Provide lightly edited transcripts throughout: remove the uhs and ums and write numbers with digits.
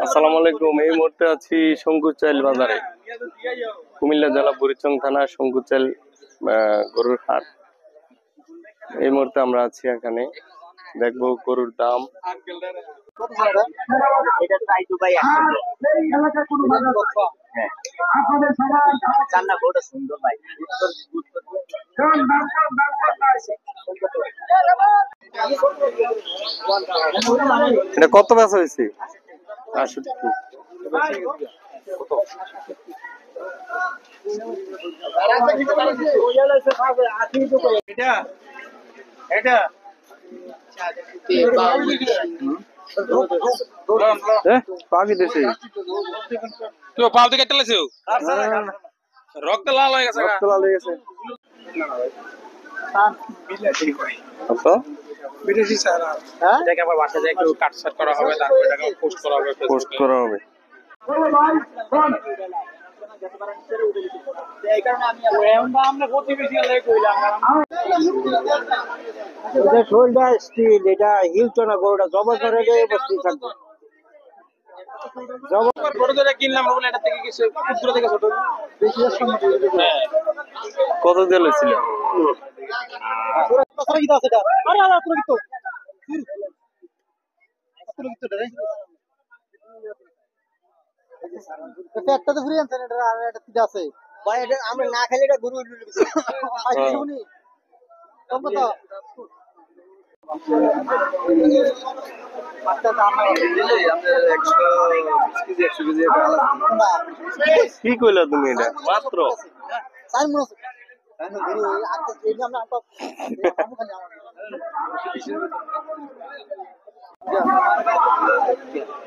আসসালামু আলাইকুম। এই মুহূর্তে আছি শঙ্কুরচাইল বাজারে, কুমিল্লা জেলা বুড়িচং থানা শঙ্কুরচাইল গরুর হাট। এই মুহূর্তে আমরা আছি এখানে, দেখবো গরুর দাম। এটা কত বেচা হয়েছে? ৬৮। পাখি দেশে পাল থেকে টেলেছে রক্ত লাল হয়ে গেছে বিদেশি স্যার। এটাকে আবার বাসায় যায় একটু কাটছাট করা হবে, তারপর এটাকে পোস্ট করা হবে। এই কারণে আমি আমরা প্রতিবেশী লাগে কইলাম এটা শোল্ডার স্টিল, এটা হিলটনা গোটা জবর করে দিয়ে বসতে থাকবে। জবর বড় ধরে কিনলাম বলে এটা থেকে কিছু ক্ষুদ্র থেকে ছোট বেশি হ্যাঁ। কত দিয়ে লইছিল? কত কি আছে এটা? আরে আরে পুরো কিতো রে একটা তো ফ্রি আনছেন, এটা আর একটা তিন আছে ভাই। এটা আমরা না খেলে এটা গরু উঠে গেছে। আই শুনি কত কত মাত্রা দাম দিলে আমরা 100 কেজি এটা কি কইলা তুমি? এটা মাত্র 4 মণ আছে। আমি গরু আজকে এই আমরা তো আমি খালি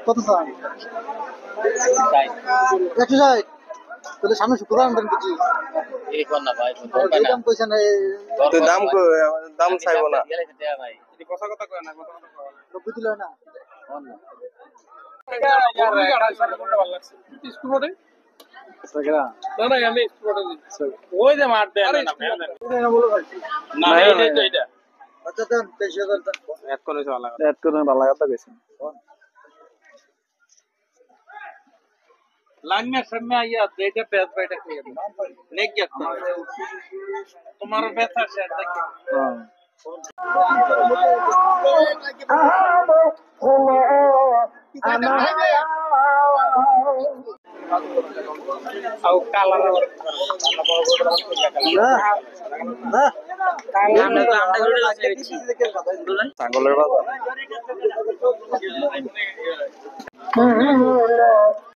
কত স্যার? 160। তাহলে সামনে শুক্রবার আনবেন কিছু এই কোন না ভাই দাম কইছেন। তো দাম চাইবো না ভাই এটি কথা কথা কয় না, কথা কথা কয় না। 90 দিল না এটা यार ভালো লাগছে স্কুলে সগরা না না আমি স্কুলে ওই যে মার দেন না না বলো ভাই না এই তো এটা আচ্ছা দেন 23000 দেন। এড করে ভালো লাগে, এড করে ভালো কথা কইছেন। लाइन में सब में आइए डेटा पे बैठक के नेक जाता है तुम्हारा पैसा शेयर देखिए आओ काला না আমরা তো আমরা করে লাগে ছাগলের বাজার।